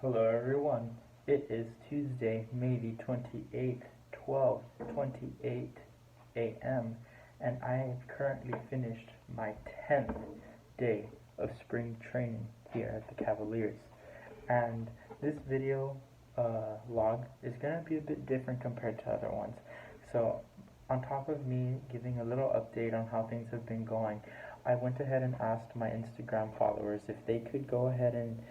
Hello everyone. It is Tuesday, May the 28th, 12:28 a.m. and I have currently finished my 10th day of spring training here at the Cavaliers. And this video log is going to be a bit different compared to other ones. So on top of me giving a little update on how things have been going, I went ahead and asked my Instagram followers if they could go ahead and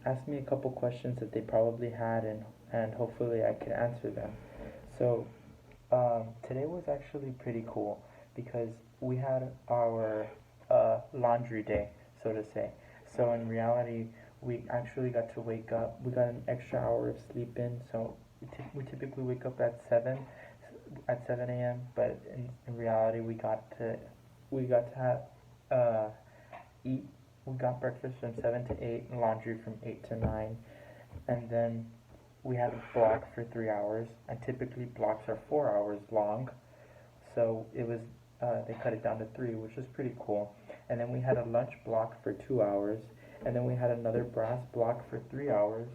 ask me a couple questions that they probably had, and hopefully I could answer them. So today was actually pretty cool because we had our laundry day, so to say. So in reality, we actually got to wake up. We got an extra hour of sleep in, so we typically wake up at 7 a.m. But in reality, we got to have eat. We got breakfast from 7 to 8, and laundry from 8 to 9, and then we had a block for 3 hours. And typically blocks are 4 hours long, so it was they cut it down to 3, which was pretty cool. And then we had a lunch block for 2 hours, and then we had another brass block for 3 hours,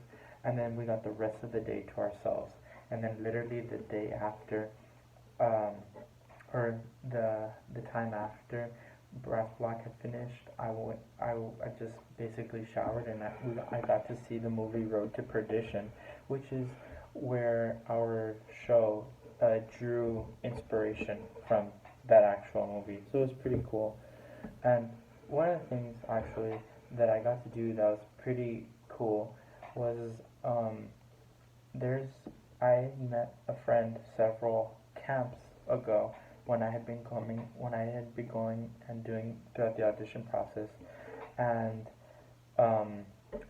and then we got the rest of the day to ourselves. And then literally the day after, or the time after brass block had finished, I just basically showered, and I got to see the movie Road to Perdition, which is where our show drew inspiration from that actual movie. So it was pretty cool. And one of the things actually that I got to do that was pretty cool was there's I met a friend several camps ago when I had been going and doing throughout the audition process, and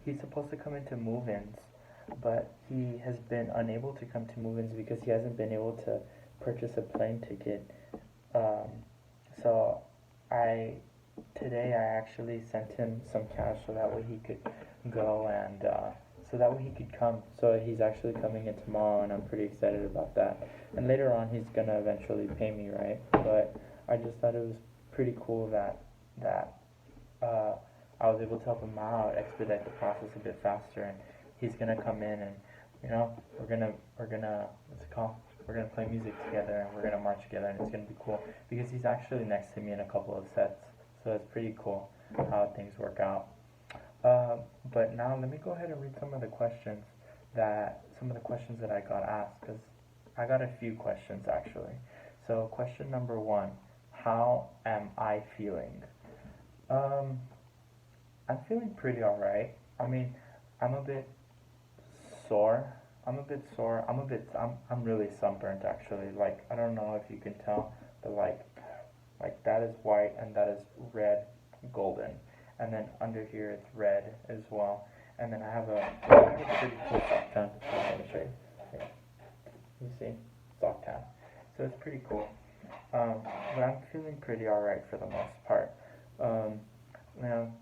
he's supposed to come into move-ins, but he has been unable to come to move-ins because he hasn't been able to purchase a plane ticket. So today I actually sent him some cash so that way he could go, and so that way he could come. So he's actually coming in tomorrow, and I'm pretty excited about that. And later on he's gonna eventually pay me, right? But I just thought it was pretty cool that I was able to help him out, expedite the process a bit faster, and he's gonna come in, and we're gonna what's it called? We're gonna play music together, and we're gonna march together, and it's gonna be cool because he's actually next to me in a couple of sets. So it's pretty cool how things work out. But now let me go ahead and read some of the questions that I got asked, because I got a few questions actually. So question number 1, how am I feeling? I'm feeling pretty alright. I mean, I'm a bit sore. I'm really sunburnt actually. Like, I don't know if you can tell, but like that is white and that is red golden, and then under here it's red as well. And then I have a pretty cool sock tan. Let me show you. Here. You see, sock tan. So it's pretty cool. But I'm feeling pretty alright for the most part. You know,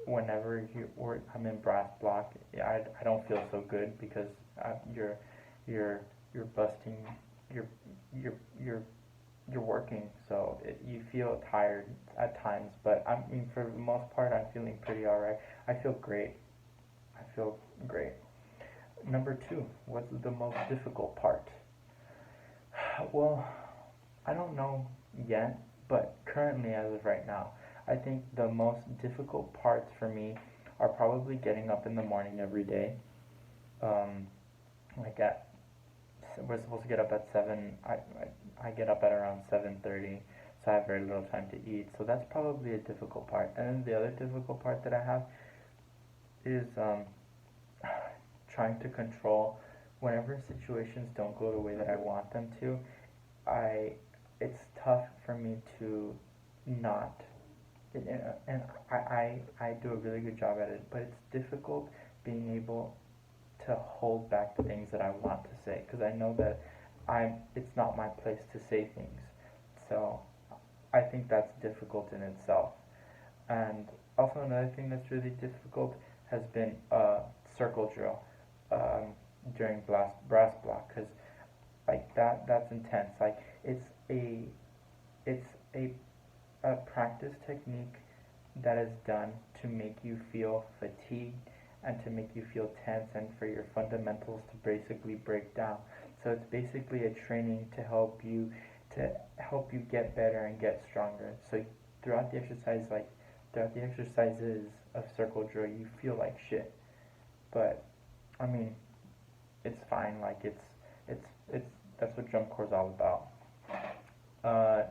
whenever I'm in brass block, I don't feel so good because you're busting, you're working, so you feel tired at times. But I mean, for the most part, I'm feeling pretty alright. I feel great. Number 2, what's the most difficult part? Well, I don't know yet, but currently, as of right now, I think the most difficult parts for me are probably getting up in the morning every day. Like we're supposed to get up at 7. I get up at around 7:30, so I have very little time to eat. So that's probably a difficult part. And then the other difficult part that I have is trying to control whenever situations don't go the way that I want them to. It's tough for me to not, and I do a really good job at it, but it's difficult being able to hold back the things that I want to say, because I know that it's not my place to say things. So I think that's difficult in itself. And also another thing that's really difficult has been circle drill during brass block, because like that's intense. Like it's a practice technique that is done to make you feel fatigued and to make you feel tense and for your fundamentals to basically break down. So it's basically a training to help you get better and get stronger. So throughout the exercises of circle drill, you feel like shit, but I mean, it's fine. Like it's that's what drum corps is all about.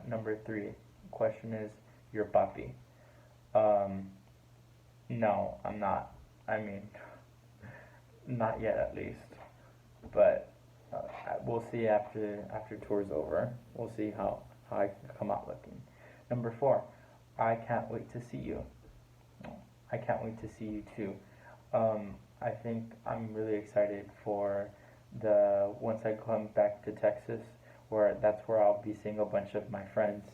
Number 3 question is, you're papi. No, I'm not. I mean, not yet at least. But we'll see after tour's over. We'll see how I come out looking. Number 4, I can't wait to see you. I can't wait to see you too. I think I'm really excited for once I come back to Texas, that's where I'll be seeing a bunch of my friends.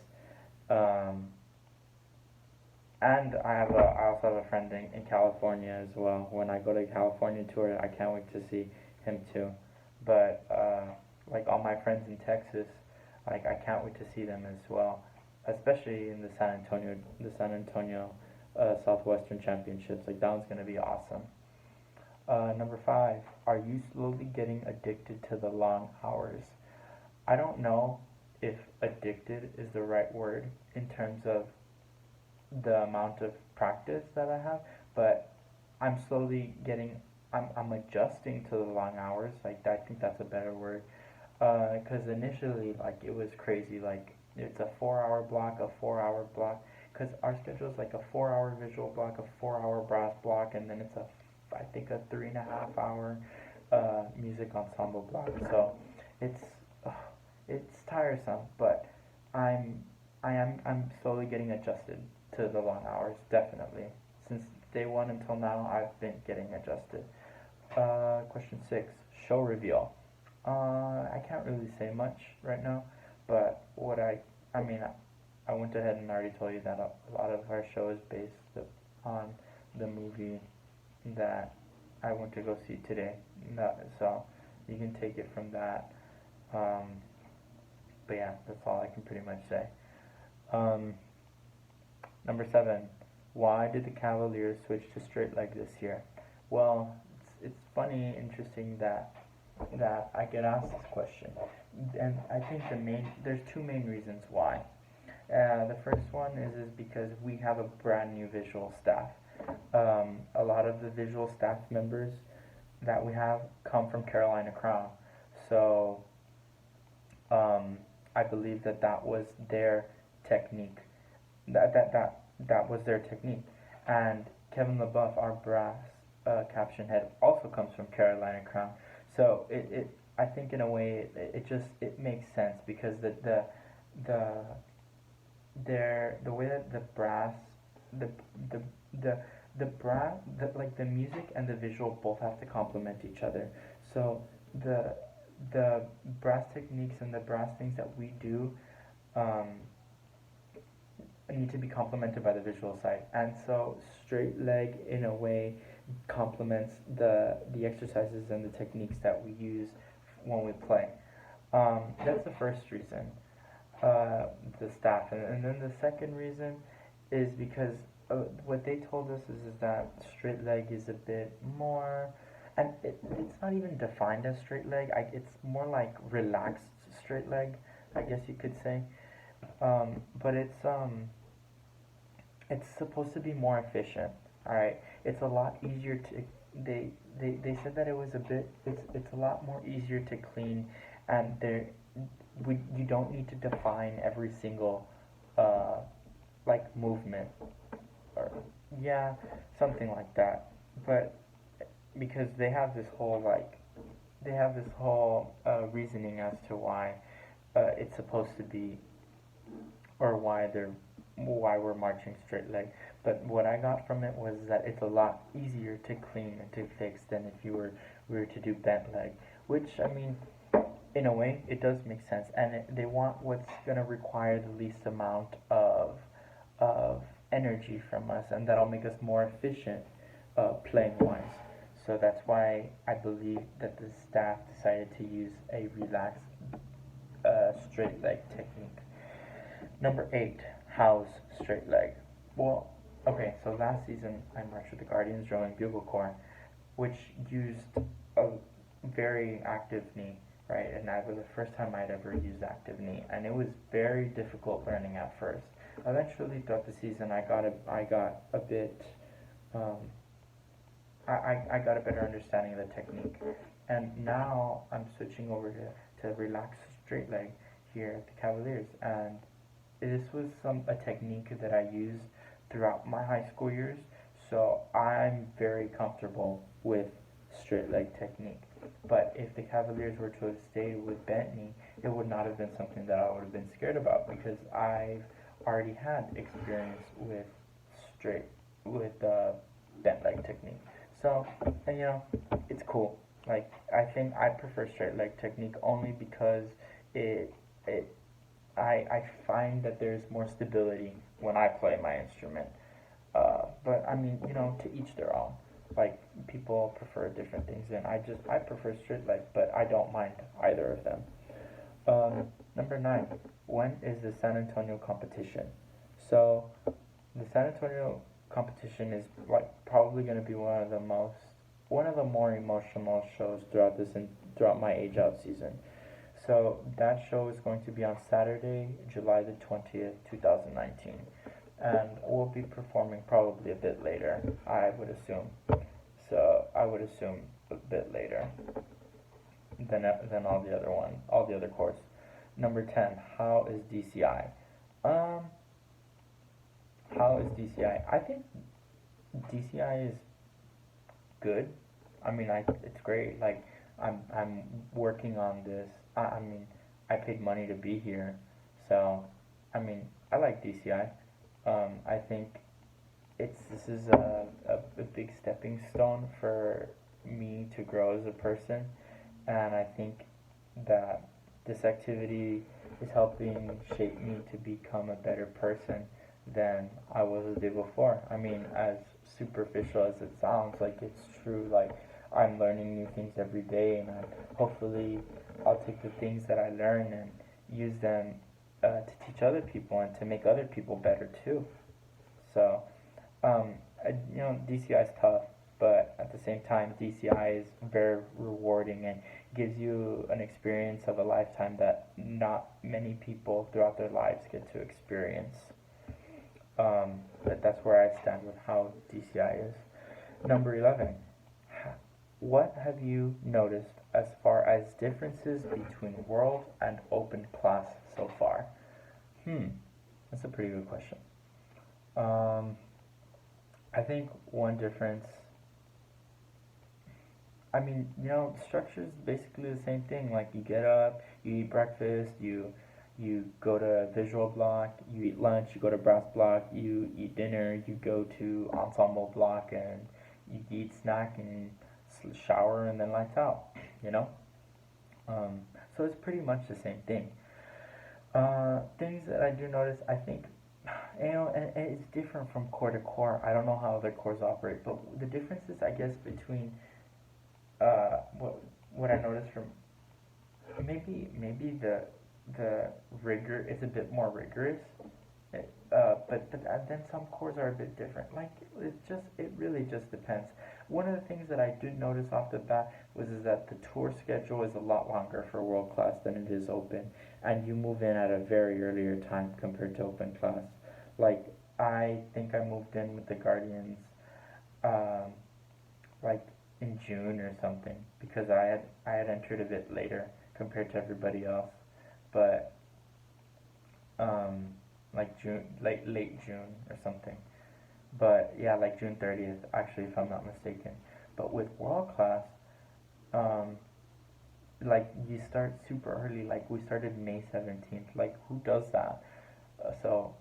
And I also have a friend in California as well. When I go to California tour, I can't wait to see him too. But like all my friends in Texas, like I can't wait to see them as well, especially in the San Antonio Southwestern Championships. Like that one's gonna be awesome. Number 5, are you slowly getting addicted to the long hours? I don't know if addicted is the right word in terms of the amount of practice that I have, but I'm adjusting to the long hours. Like I think that's a better word, because initially, like, it was crazy. Like, it's a 4-hour block, a 4-hour block, because our schedule is like a 4-hour visual block, a 4-hour brass block, and then it's I think a 3.5-hour music ensemble block. So it's tiresome, but I'm slowly getting adjusted to the long hours, definitely. Since day 1 until now, I've been getting adjusted. Question 6, show reveal. I can't really say much right now, but I went ahead and already told you that a lot of our show is based on the movie that I went to go see today. So you can take it from that. But yeah, that's all I can pretty much say. Number 7, why did the Cavaliers switch to straight leg this year? Well, it's funny, interesting that I get asked this question, and I think there's 2 main reasons why. The first one is because we have a brand new visual staff. A lot of the visual staff members that we have come from Carolina Crown, so I believe that was their technique. That was their technique. And Kevin LaBeouf, our brass caption head, also comes from Carolina Crown. So I think in a way it makes sense, because the way that the brass, like the music and the visual both have to complement each other. So the brass techniques and the brass things that we do need to be complemented by the visual side, and so straight leg in a way complements the exercises and the techniques that we use when we play. That's the first reason, the staff, and then the second reason is because what they told us is that straight leg is a bit more, and it's not even defined as straight leg. It's more like relaxed straight leg, I guess you could say. But it's supposed to be more efficient. All right, it's a lot easier to. They said that it's a lot more easier to clean, and you don't need to define every single like movement, or something like that. But because they have this whole reasoning as to why it's supposed to be, or why we're marching straight leg. But what I got from it was that it's a lot easier to clean and to fix than if we were to do bent leg, which, I mean, in a way it does make sense, and they want what's going to require the least amount of energy from us, and that'll make us more efficient playing wise. So that's why I believe that the staff decided to use a relaxed straight leg technique. Number 8, how's straight leg? Well, okay, so last season I marched with the Guardians Drum and Bugle Corps, which used a very active knee, right? And that was the first time I'd ever used active knee, and it was very difficult learning at first. Eventually, throughout the season, I got a bit, um, I got a better understanding of the technique, and now I'm switching over to relaxed straight leg here at the Cavaliers, and this was a technique that I used throughout my high school years, so I'm very comfortable with straight leg technique. But if the Cavaliers were to have stayed with bent knee, it would not have been something that I would have been scared about, because I've already had experience with straight with bent leg technique. So, and it's cool. Like, I think I prefer straight leg technique only because it it I find that there's more stability when I play my instrument. But I mean, to each their own. Like, people prefer different things, and I prefer straight leg, but I don't mind either of them. Number 9, when is the San Antonio competition? So the San Antonio competition is like probably going to be one of the more emotional shows throughout my age out season. So that show is going to be on Saturday, July the 20th, 2019. And we'll be performing probably a bit later, I would assume. So I would assume a bit later than all the other chords. Number 10, how is DCI? How is DCI? I think DCI is good. I mean, it's great. Like, I'm working on this. I mean, I paid money to be here, so I mean, I like DCI. I think this is a big stepping stone for me to grow as a person, and I think that this activity is helping shape me to become a better person than I was the day before. I mean, as superficial as it sounds, like, it's true. Like, I'm learning new things every day, and hopefully I'll take the things that I learn and use them to teach other people and to make other people better too. So, DCI is tough, but at the same time, DCI is very rewarding and gives you an experience of a lifetime that not many people throughout their lives get to experience. But that's where I stand with how DCI is. Number 11. What have you noticed as far as differences between world and open class so far? That's a pretty good question. I think one difference, I mean, structure is basically the same thing. Like, you get up, you eat breakfast, you go to visual block, you eat lunch, you go to brass block, you eat dinner, you go to ensemble block, and you eat snack and shower, and then lights out, So it's pretty much the same thing. Things that I do notice, I think, and it's different from core to core. I don't know how other cores operate, but the differences, I guess, between what I noticed from maybe the rigor is a bit more rigorous, but then some cores are a bit different. Like, it really just depends. One of the things that I did notice off the bat is that the tour schedule is a lot longer for world class than it is open, and you move in at a very earlier time compared to open class. Like, I think I moved in with the Guardians, like in June or something, because I had entered a bit later compared to everybody else, but like June, late June or something. But yeah, like June 30th, actually, if I'm not mistaken. But with world class, like, you start super early. Like, we started May 17th. Like, who does that? So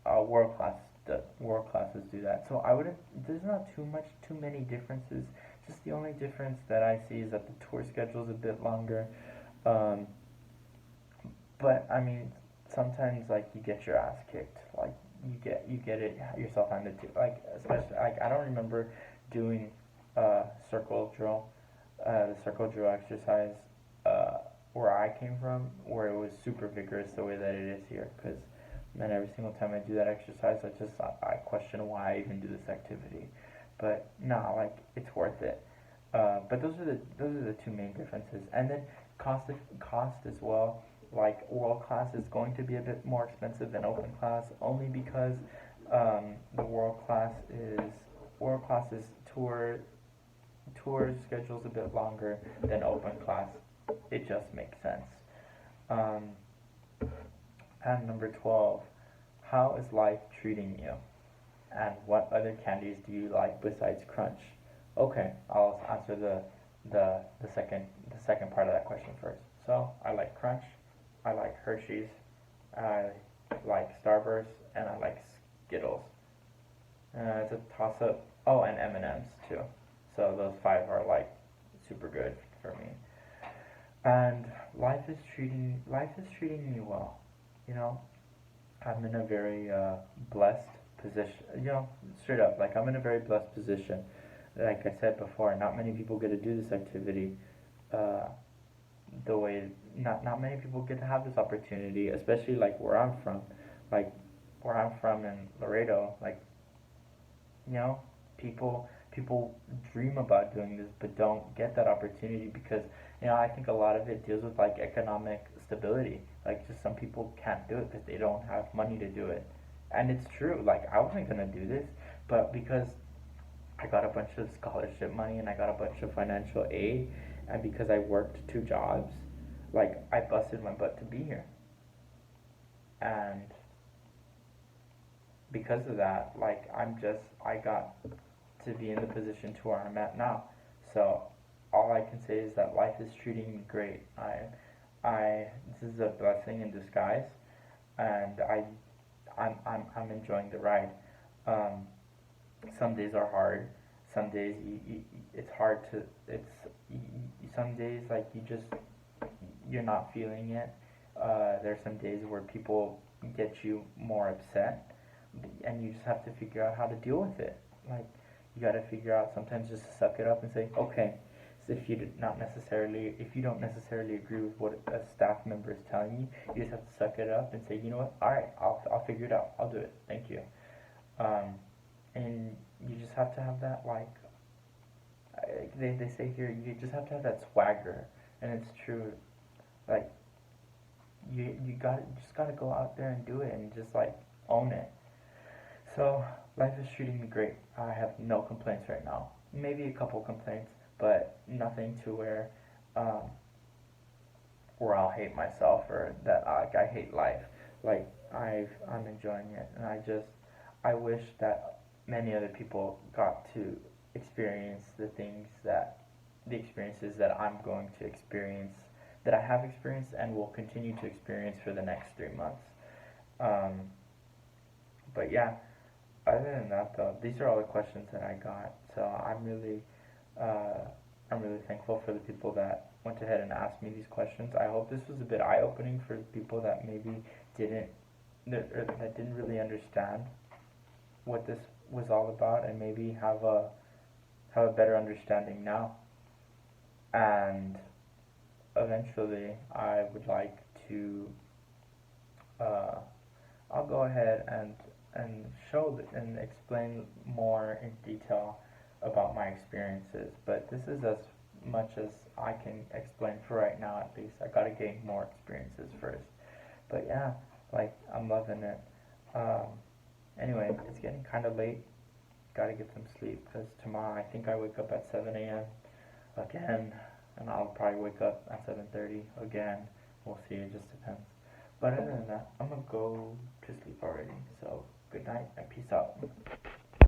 world classes do that. So I wouldn't. There's not too many differences. Just the only difference that I see is that the tour schedule is a bit longer. But I mean, sometimes, like, you get your ass kicked. Like, you get it yourself handed to. Like, especially, like, I don't remember doing circle drill, the circle drill exercise where I came from, where it was super vigorous the way that it is here. Because, man, every single time I do that exercise, I question why I even do this activity. But no, like, it's worth it. But those are the two main differences. And then cost as well. Like world class is going to be a bit more expensive than open class, only because the world class's tour schedule's a bit longer than open class. It just makes sense. Um, and number 12, how is life treating you? And what other candies do you like besides Crunch? Okay, I'll answer the second part of that question first. So I like Crunch, I like Hershey's, I like Starburst, and I like Skittles. It's a toss up. Oh, and M&Ms too. So those five are like super good for me. And life is treating me well. You know, I'm in a very blessed position. You know, straight up, like I'm in a very blessed position. Like I said before, not many people get to do this activity. The way not many people get to have this opportunity, especially like where I'm from. Like where I'm from in Laredo, like you know, people dream about doing this but don't get that opportunity because I think a lot of it deals with like economic stability. Like just some people can't do it because they don't have money to do it, and it's true. Like I wasn't gonna do this, but because I got a bunch of scholarship money and I got a bunch of financial aid, and because I worked 2 jobs, like I busted my butt to be here, and because of that, like I got to be in the position to where I'm at now. So all I can say is that life is treating me great. This is a blessing in disguise, and I'm enjoying the ride. Um, some days are hard. Some days it's hard to. Some days like you're not feeling it. There's some days where people get you more upset, and you just have to figure out how to deal with it. Like you got to figure out sometimes just to suck it up and say, okay. So if you don't necessarily agree with what a staff member is telling you, you just have to suck it up and say, you know what, all right, I'll figure it out. I'll do it. Thank you. And you just have to have that they say here, you just have to have that swagger, and it's true. Like you just gotta go out there and do it and just like own it. So life is treating me great. I have no complaints right now. Maybe a couple complaints, but nothing to where I'll hate myself or that I hate life. Like I'm enjoying it, and I wish that many other people got to experience the experiences that I'm going to experience, that I have experienced and will continue to experience for the next 3 months. Um, but yeah, other than that though, these are all the questions that I got. So I'm really thankful for the people that went ahead and asked me these questions. I hope this was a bit eye-opening for people that maybe that didn't really understand what this was all about, and maybe have a better understanding now. And eventually, I would like to. I'll go ahead and and explain more in detail about my experiences. But this is as much as I can explain for right now. At least I gotta gain more experiences first. But yeah, like I'm loving it. Anyway, it's getting kind of late. Gotta get some sleep because tomorrow I think I wake up at 7 a.m. again, and I'll probably wake up at 7:30 again. We'll see. It just depends. But other than that, I'm gonna go to sleep already. So good night and peace out.